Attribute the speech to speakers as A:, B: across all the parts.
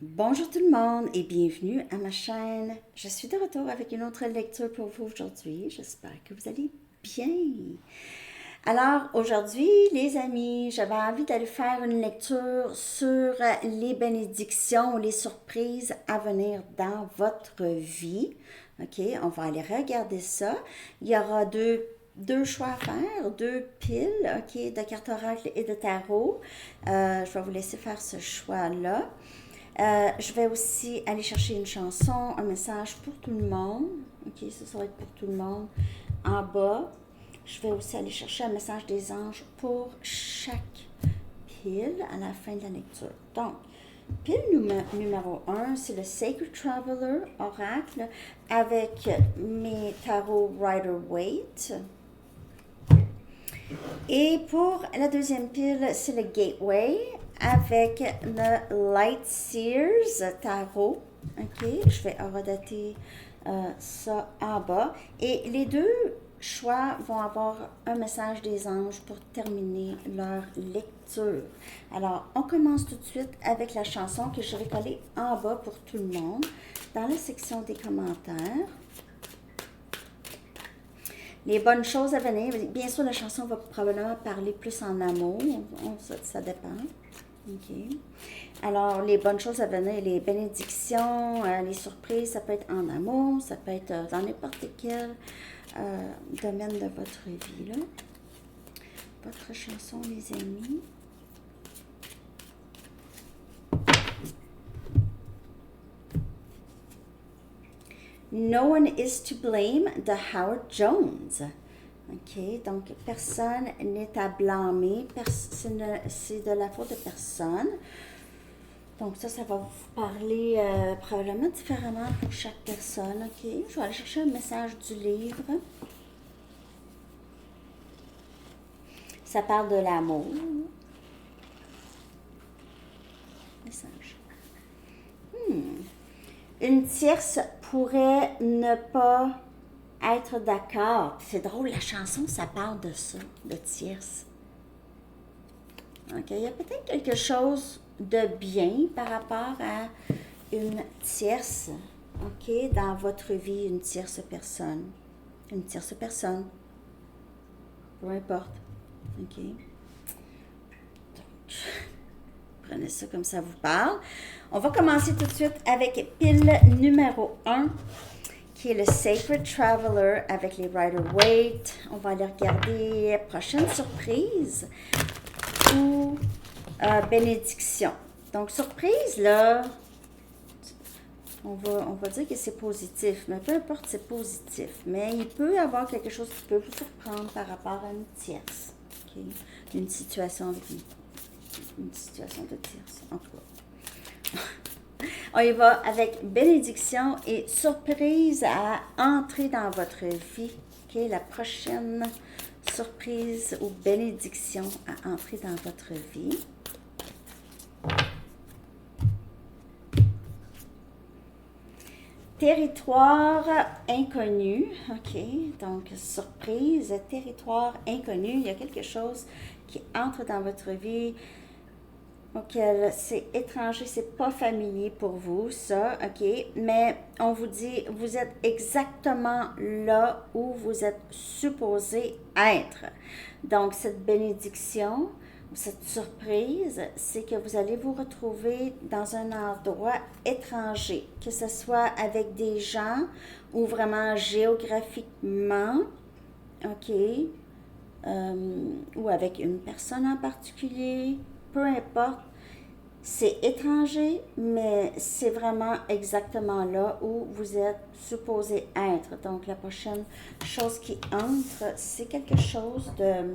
A: Bonjour tout le monde et bienvenue à ma chaîne. Je suis de retour avec une autre lecture pour vous aujourd'hui. J'espère que vous allez bien. Alors aujourd'hui, les amis, j'avais envie d'aller faire une lecture sur les bénédictions ou les surprises à venir dans votre vie. OK, on va aller regarder ça. Il y aura deux choix à faire, deux piles, OK, de cartes oracle et de tarot. Je vais vous laisser faire ce choix-là. Je vais aussi aller chercher une chanson, un message pour tout le monde. OK, ça va être pour tout le monde. En bas, je vais aussi aller chercher un message des anges pour chaque pile à la fin de la lecture. Donc, pile numéro 1, c'est le Sacred Traveler Oracle avec mes tarots Rider-Waite. Et pour la deuxième pile, c'est le Gateway avec le Light Seers Tarot. OK, je vais horodater ça en bas. Et les deux choix vont avoir un message des anges pour terminer leur lecture. Alors, on commence tout de suite avec la chanson que je vais coller en bas pour tout le monde dans la section des commentaires. Les bonnes choses à venir. Bien sûr, la chanson va probablement parler plus en amour. Ça dépend. OK. Alors, les bonnes choses à venir, les bénédictions, les surprises, ça peut être en amour, ça peut être dans n'importe quel domaine de votre vie. Là. Votre chanson, les amis. No one is to blame de Howard Jones. OK, donc personne n'est à blâmer, c'est de la faute de personne. Donc ça va vous parler probablement différemment pour chaque personne. OK, je vais aller chercher un message du livre. Ça parle de l'amour. Message. Une tierce pourrait ne pas être d'accord. C'est drôle, la chanson, ça parle de ça, de tierce. OK, il y a peut-être quelque chose de bien par rapport à une tierce, OK, dans votre vie, une tierce personne. Une tierce personne. Peu importe. OK. Donc, prenez ça comme ça vous parle. On va commencer tout de suite avec pile numéro 1, qui est le Sacred Traveler avec les Rider-Waite. On va aller regarder prochaine surprise ou bénédiction. Donc, surprise, là, on va dire que c'est positif, mais peu importe, c'est positif. Mais il peut y avoir quelque chose qui peut vous surprendre par rapport à une tierce. Okay? Une situation avec une situation de tierce, en tout cas. On y va avec bénédiction et surprise à entrer dans votre vie. OK, la prochaine surprise ou bénédiction à entrer dans votre vie. Territoire inconnu. OK, donc surprise, territoire inconnu. Il y a quelque chose qui entre dans votre vie auquel c'est étranger, c'est pas familier pour vous, ça, OK? Mais on vous dit, vous êtes exactement là où vous êtes supposé être. Donc, cette bénédiction, cette surprise, c'est que vous allez vous retrouver dans un endroit étranger, que ce soit avec des gens ou vraiment géographiquement, OK? Ou avec une personne en particulier, peu importe, c'est étranger, mais c'est vraiment exactement là où vous êtes supposé être. Donc, la prochaine chose qui entre, c'est quelque chose de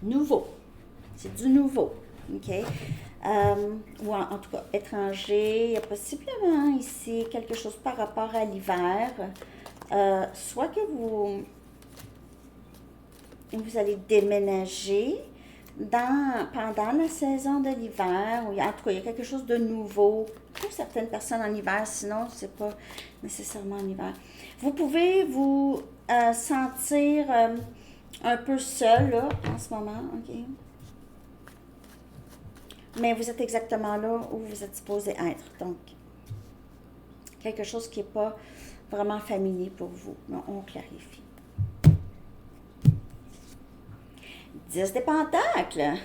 A: nouveau. C'est du nouveau, OK? Ou en tout cas, étranger. Il y a possiblement ici quelque chose par rapport à l'hiver. Soit que vous allez déménager pendant la saison de l'hiver, ou en tout cas, il y a quelque chose de nouveau pour certaines personnes en hiver, sinon, c'est pas nécessairement en hiver. Vous pouvez vous sentir un peu seul, là, en ce moment, OK? mais vous êtes exactement là où vous êtes supposé être. Donc, quelque chose qui n'est pas vraiment familier pour vous. Mais on clarifie. 10 des pentacles.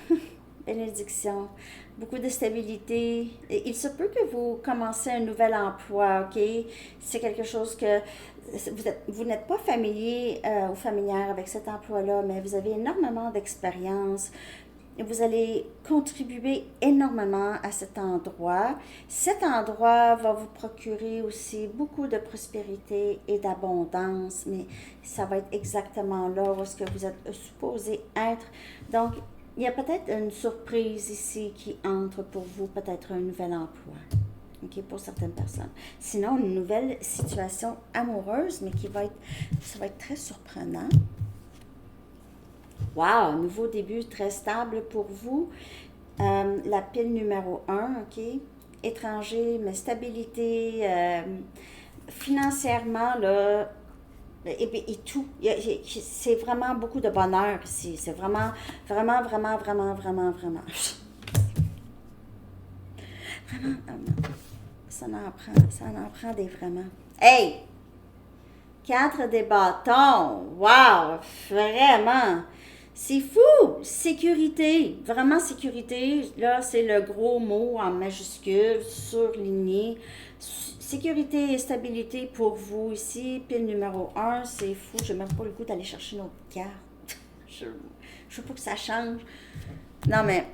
A: Bénédiction. Beaucoup de stabilité. Il se peut que vous commencez un nouvel emploi, OK? C'est quelque chose que vous n'êtes pas familier ou familière avec cet emploi-là, mais vous avez énormément d'expérience. Vous allez contribuer énormément à cet endroit. Cet endroit va vous procurer aussi beaucoup de prospérité et d'abondance, mais ça va être exactement là où est-ce que vous êtes supposé être. Donc, il y a peut-être une surprise ici qui entre pour vous, peut-être un nouvel emploi, OK, pour certaines personnes. Sinon, une nouvelle situation amoureuse, mais ça va être très surprenant. Wow, nouveau début très stable pour vous. La pile numéro 1, OK? Étranger, mais stabilité, financièrement, là, et tout. C'est vraiment beaucoup de bonheur ici. C'est vraiment, vraiment, vraiment, vraiment, vraiment, vraiment. Vraiment, ça en prend des vraiment. Hey! 4 des bâtons. Wow! Vraiment! C'est fou! Sécurité. Vraiment sécurité. Là, c'est le gros mot en majuscule, surligné. Sécurité et stabilité pour vous ici. Pile numéro 1, c'est fou. Je n'ai même pas le goût d'aller chercher une autre carte. Je veux pas que ça change. Non, mais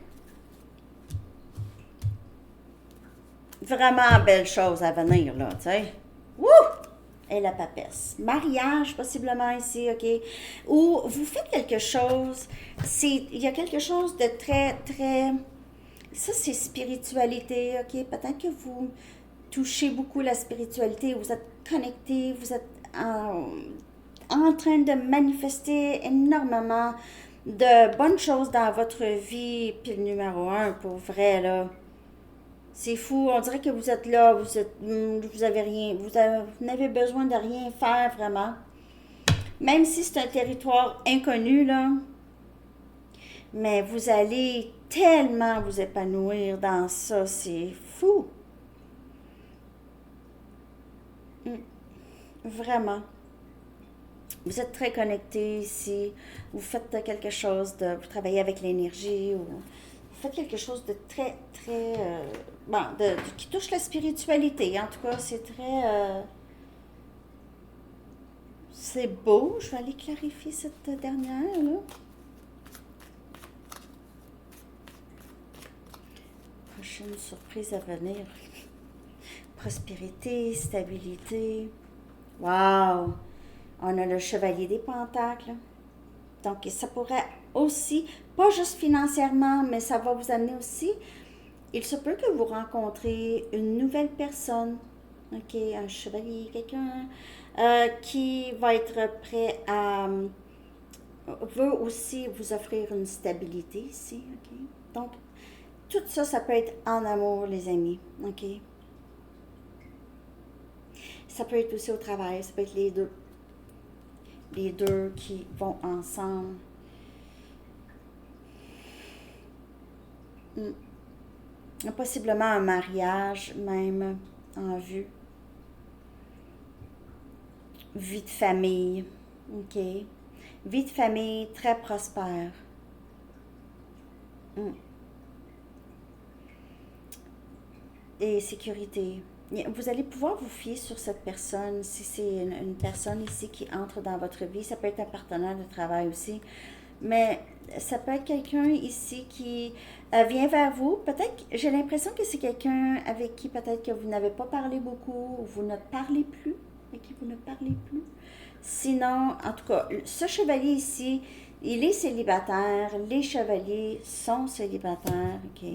A: vraiment belle chose à venir, là, tu sais. Wouh! Et la papesse. Mariage, possiblement ici, OK? Ou vous faites quelque chose, il y a quelque chose de très, très... Ça, c'est spiritualité, OK? Peut-être que vous touchez beaucoup la spiritualité, vous êtes connecté, vous êtes en train de manifester énormément de bonnes choses dans votre vie. Puis le numéro 1, pour vrai, là. C'est fou, on dirait que vous êtes là, vous avez rien, vous n'avez besoin de rien faire vraiment. Même si c'est un territoire inconnu, là, mais vous allez tellement vous épanouir dans ça, c'est fou. Vraiment. Vous êtes très connecté ici, vous faites quelque chose vous travaillez avec l'énergie, ou vous faites quelque chose de très, très, bon, qui touche la spiritualité. En tout cas, c'est très, c'est beau. Je vais aller clarifier cette dernière, là. Prochaine surprise à venir. Prospérité, stabilité. Wow! On a le chevalier des pentacles. Donc, ça pourrait aussi, pas juste financièrement, mais ça va vous amener aussi. Il se peut que vous rencontrez une nouvelle personne, OK, un chevalier, quelqu'un qui va être prêt à, veut aussi vous offrir une stabilité ici, OK? Donc, tout ça, ça peut être en amour, les amis, OK? Ça peut être aussi au travail, ça peut être les deux. Les deux qui vont ensemble. Possiblement un mariage même en vue. Vie de famille. OK. Vie de famille très prospère. Et sécurité. Vous allez pouvoir vous fier sur cette personne, si c'est une personne ici qui entre dans votre vie, ça peut être un partenaire de travail aussi, mais ça peut être quelqu'un ici qui vient vers vous. Peut-être, j'ai l'impression que c'est quelqu'un avec qui peut-être que vous n'avez pas parlé beaucoup, ou vous ne parlez plus, avec qui vous ne parlez plus. Sinon, en tout cas, ce chevalier ici, il est célibataire, les chevaliers sont célibataires, OK?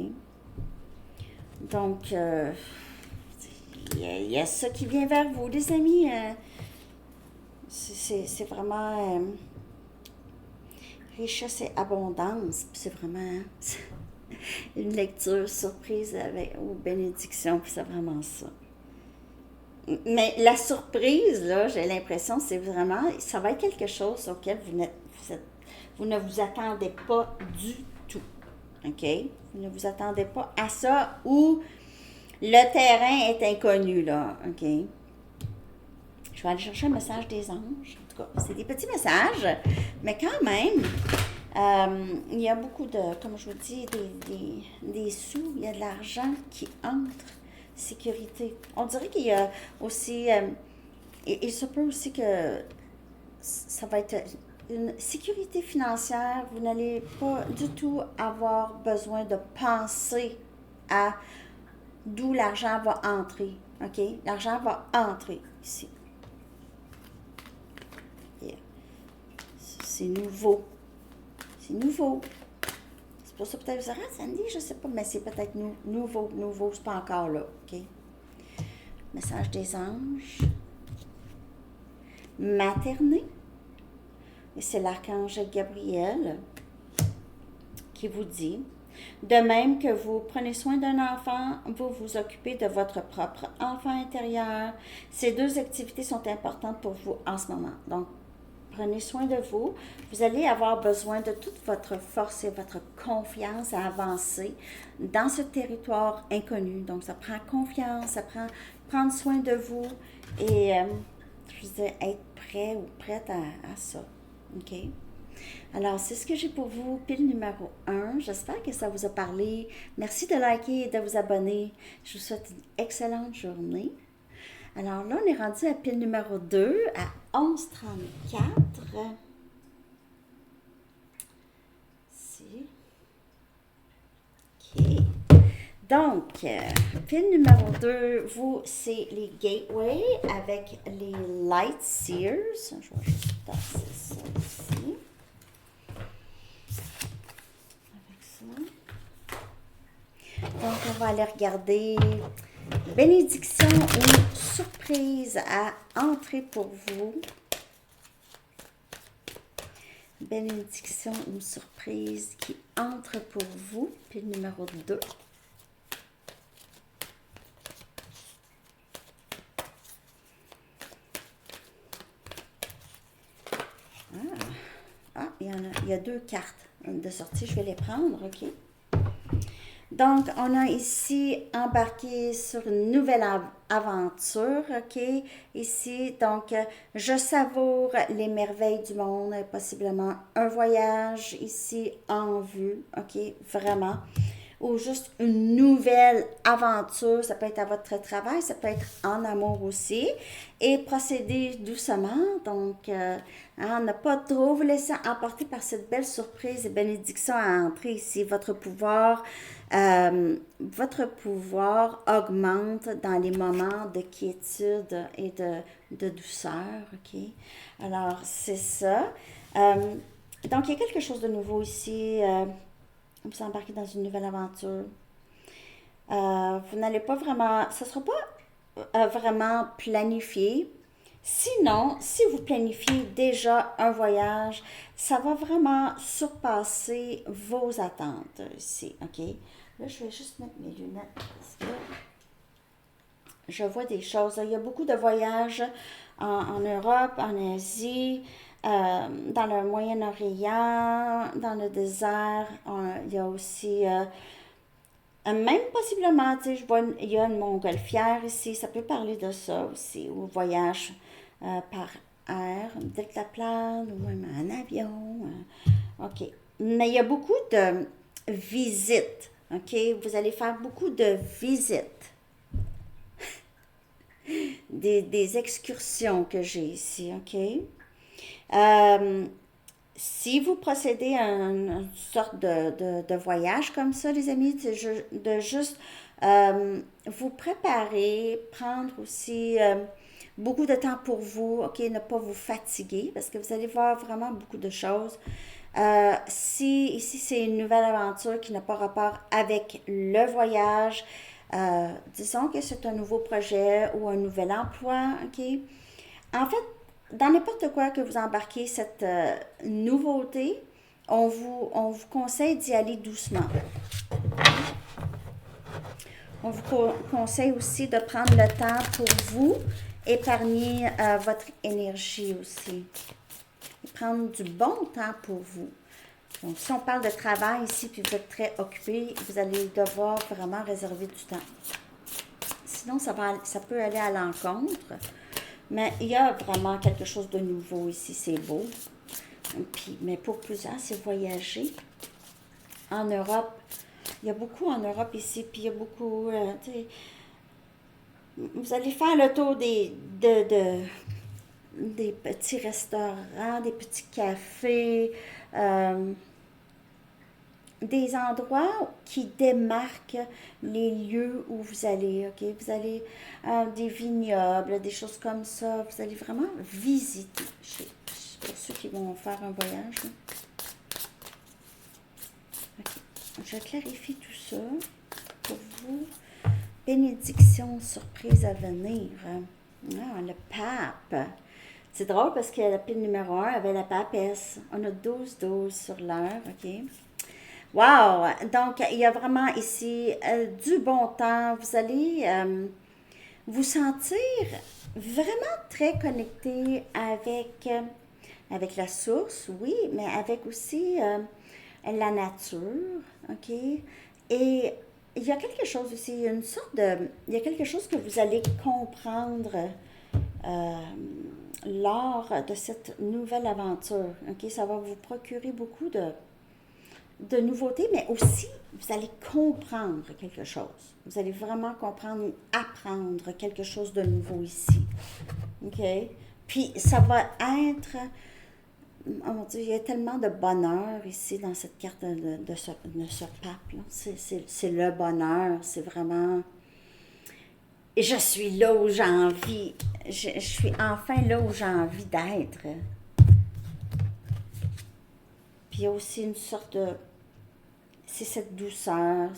A: Donc, il y a ça qui vient vers vous, les amis. C'est vraiment richesse et abondance. C'est vraiment une lecture surprise ou bénédiction. C'est vraiment ça. Mais la surprise, là, j'ai l'impression, c'est vraiment, ça va être quelque chose auquel vous ne vous attendez pas du tout. OK? Vous ne vous attendez pas à ça ou le terrain est inconnu, là. OK? Je vais aller chercher un message des anges. En tout cas, c'est des petits messages, mais quand même, il y a beaucoup de, comme je vous dis, des sous, il y a de l'argent qui entre. Sécurité. On dirait qu'il y a aussi, il se peut aussi que ça va être une sécurité financière. Vous n'allez pas du tout avoir besoin de penser à d'où l'argent va entrer. OK? L'argent va entrer ici. Yeah. C'est nouveau. C'est nouveau. C'est pour ça peut-être vous direz, Sandy, je sais pas, mais c'est peut-être nouveau. Nouveau, c'est pas encore là. OK? Message des anges. Materné. Et c'est l'archange Gabriel qui vous dit, de même que vous prenez soin d'un enfant, vous vous occupez de votre propre enfant intérieur. Ces deux activités sont importantes pour vous en ce moment. Donc, prenez soin de vous. Vous allez avoir besoin de toute votre force et votre confiance à avancer dans ce territoire inconnu. Donc, ça prend confiance, ça prend prendre soin de vous et, je veux dire, être prêt ou prête à ça. OK? Alors, c'est ce que j'ai pour vous, pile numéro 1. J'espère que ça vous a parlé. Merci de liker et de vous abonner. Je vous souhaite une excellente journée. Alors là, on est rendu à pile numéro 2, à 11h34. Ici. OK. Donc, pile numéro 2, vous, c'est les gateways avec les light seers. Je vais juste passer ça ici. Donc, on va aller regarder bénédiction ou surprise à entrer pour vous. Bénédiction ou surprise qui entre pour vous. Puis le numéro 2. Il y a 2 cartes de sortie. Je vais les prendre, OK? Donc, on a ici embarqué sur une nouvelle aventure, OK? Ici, donc, je savoure les merveilles du monde, possiblement un voyage ici en vue, OK? Vraiment. Ou juste une nouvelle aventure, ça peut être à votre travail, ça peut être en amour aussi, et procéder doucement, donc ne pas trop vous laisser emporter par cette belle surprise et bénédiction à entrer ici. Votre pouvoir augmente dans les moments de quiétude et de douceur, OK? Alors, c'est ça. Donc, il y a quelque chose de nouveau ici. Vous embarquez dans une nouvelle aventure. Vous n'allez pas vraiment, ça ne sera pas vraiment planifié. Sinon, si vous planifiez déjà un voyage, ça va vraiment surpasser vos attentes ici, OK? Là, je vais juste mettre mes lunettes parce que je vois des choses. Il y a beaucoup de voyages en Europe, en Asie, dans le Moyen-Orient, dans le désert. Il y a aussi, même possiblement, tu sais, je vois, il y a une montgolfière ici. Ça peut parler de ça aussi, ou voyage par air, une deltaplane, ou même un avion. OK. Mais il y a beaucoup de visites. OK? Vous allez faire beaucoup de visites. Des excursions que j'ai ici, OK? Si vous procédez à une sorte de voyage comme ça, les amis, de juste vous préparer, prendre aussi beaucoup de temps pour vous, OK? Ne pas vous fatiguer parce que vous allez voir vraiment beaucoup de choses. Si ici c'est une nouvelle aventure qui n'a pas rapport avec le voyage, disons que c'est un nouveau projet ou un nouvel emploi, OK? En fait, dans n'importe quoi que vous embarquez cette nouveauté, on vous conseille d'y aller doucement. On vous conseille aussi de prendre le temps pour vous, épargner votre énergie aussi. Et prendre du bon temps pour vous. Donc, si on parle de travail ici, puis vous êtes très occupé, vous allez devoir vraiment réserver du temps. Sinon, ça peut aller à l'encontre. Mais il y a vraiment quelque chose de nouveau ici, c'est beau. Puis, mais pour plusieurs, c'est voyager. En Europe, il y a beaucoup en Europe ici, puis il y a beaucoup, vous allez faire le tour des petits restaurants, des petits cafés, euh, des endroits qui démarquent les lieux où vous allez, ok? Vous allez des vignobles, des choses comme ça. Vous allez vraiment visiter. Pour ceux qui vont faire un voyage. Là. Ok. Je clarifie tout ça pour vous. Bénédiction, surprise à venir. Ah, le pape. C'est drôle parce que la pile numéro 1 avait la papesse. On a 12-12 sur l'heure, ok? Wow! Donc, il y a vraiment ici du bon temps. Vous allez vous sentir vraiment très connecté avec la source, oui, mais avec aussi la nature, ok? Et il y a quelque chose aussi, il y a quelque chose que vous allez comprendre euh, lors de cette nouvelle aventure, ok? Ça va vous procurer beaucoup de nouveautés, mais aussi vous allez comprendre quelque chose. Vous allez vraiment comprendre ou apprendre quelque chose de nouveau ici. OK? Puis ça va être, oh mon Dieu, il y a tellement de bonheur ici dans cette carte de ce pape. C'est le bonheur, c'est vraiment... Et je suis là où j'ai envie, je suis enfin là où j'ai envie d'être. Puis il y a aussi une sorte de... C'est cette douceur,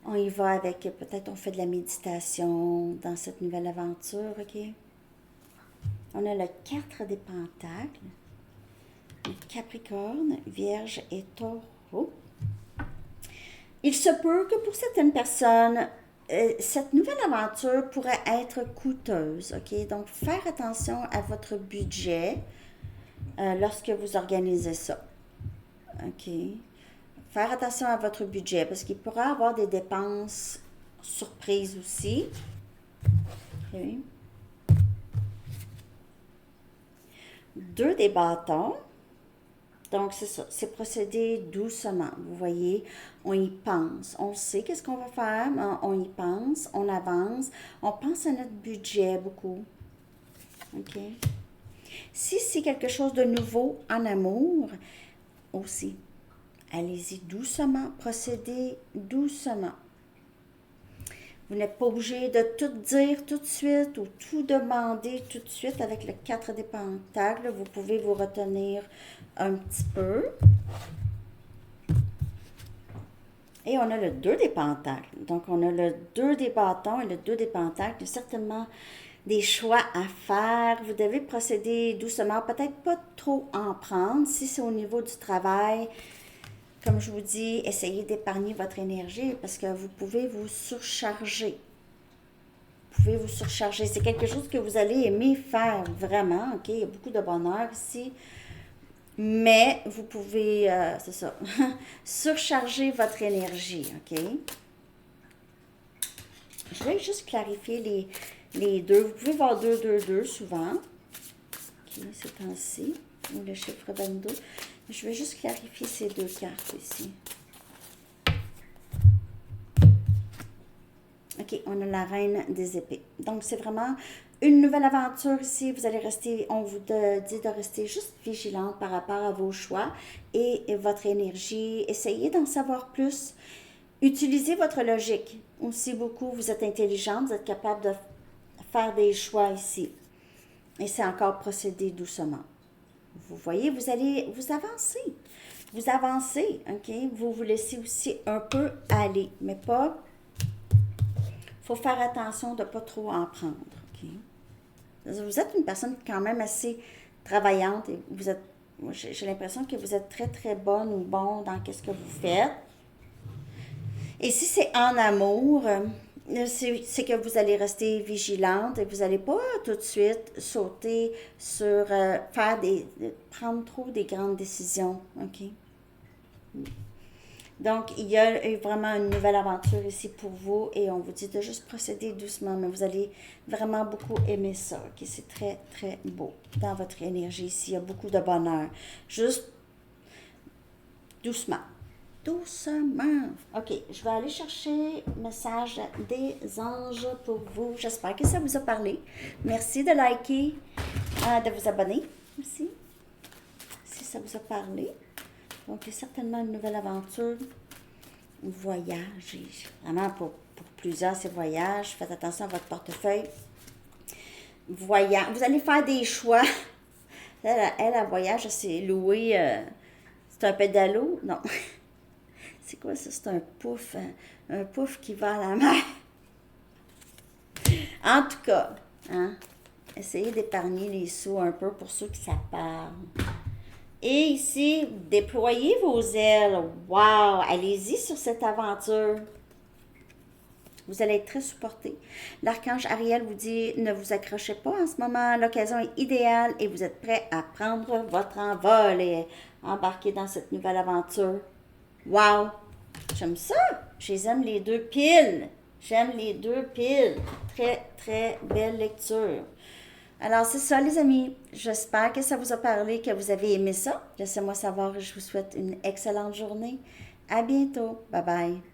A: on y va avec, peut-être on fait de la méditation dans cette nouvelle aventure, ok? On a le 4 des pentacles, le Capricorne, Vierge et Taureau. Il se peut que pour certaines personnes, cette nouvelle aventure pourrait être coûteuse, ok? Donc, faire attention à votre budget lorsque vous organisez ça, ok? Faire attention à votre budget parce qu'il pourra avoir des dépenses surprises aussi. Okay. 2 des bâtons. Donc, c'est ça. C'est procéder doucement. Vous voyez, on y pense. On sait qu'est-ce qu'on va faire, mais on y pense, on avance. On pense à notre budget beaucoup. OK? Si c'est quelque chose de nouveau en amour, aussi, allez-y doucement, procédez doucement. Vous n'êtes pas obligé de tout dire tout de suite ou tout demander tout de suite avec le 4 des pentacles. Vous pouvez vous retenir un petit peu. Et on a le 2 des pentacles. Donc, on a le 2 des bâtons et le 2 des pentacles. Il y a certainement des choix à faire. Vous devez procéder doucement, peut-être pas trop en prendre. Si c'est au niveau du travail, comme je vous dis, essayez d'épargner votre énergie parce que vous pouvez vous surcharger. Vous pouvez vous surcharger. C'est quelque chose que vous allez aimer faire vraiment. OK? Il y a beaucoup de bonheur ici. Mais vous pouvez, c'est ça, surcharger votre énergie. OK? Je vais juste clarifier les deux. Vous pouvez voir 2, 2, 2 souvent. OK, c'est temps-ci. Ou le chiffre 22. Je vais juste clarifier ces 2 cartes ici. OK, on a la reine des épées. Donc, c'est vraiment une nouvelle aventure ici. Vous allez rester, on vous dit de rester juste vigilante par rapport à vos choix et votre énergie. Essayez d'en savoir plus. Utilisez votre logique aussi beaucoup. Vous êtes intelligente, vous êtes capable de faire des choix ici. Et c'est encore procéder doucement. Vous voyez, vous allez vous avancer. Vous avancez, OK? Vous vous laissez aussi un peu aller, mais pas... Il faut faire attention de ne pas trop en prendre, OK? Vous êtes une personne quand même assez travaillante et vous êtes... J'ai l'impression que vous êtes très, très bonne ou bon dans ce que vous faites. Et si c'est en amour... c'est que vous allez rester vigilante et vous n'allez pas tout de suite sauter sur prendre trop des grandes décisions, OK? Donc, il y a eu vraiment une nouvelle aventure ici pour vous et on vous dit de juste procéder doucement, mais vous allez vraiment beaucoup aimer ça. Ok, c'est très, très beau dans votre énergie ici. Il y a beaucoup de bonheur. Juste doucement. Doucement. Ok, je vais aller chercher le message des anges pour vous. J'espère que ça vous a parlé. Merci de liker, de vous abonner aussi, si ça vous a parlé. Donc, il y a certainement une nouvelle aventure, un voyage. Vraiment, pour plusieurs, c'est voyage. Faites attention à votre portefeuille. Voyage. Vous allez faire des choix. Elle voyage, c'est loué. C'est un pédalo? Non. C'est quoi ça? C'est un pouf. Un pouf qui va à la mer. En tout cas, hein, essayez d'épargner les sous un peu pour ceux qui ça parle. Et ici, déployez vos ailes. Wow! Allez-y sur cette aventure. Vous allez être très supporté. L'archange Ariel vous dit, ne vous accrochez pas en ce moment. L'occasion est idéale et vous êtes prêt à prendre votre envol et embarquer dans cette nouvelle aventure. Wow! J'aime ça. Je les aime les deux piles. J'aime les deux piles. Très, très belle lecture. Alors, c'est ça, les amis. J'espère que ça vous a parlé, que vous avez aimé ça. Laissez-moi savoir et je vous souhaite une excellente journée. À bientôt. Bye bye.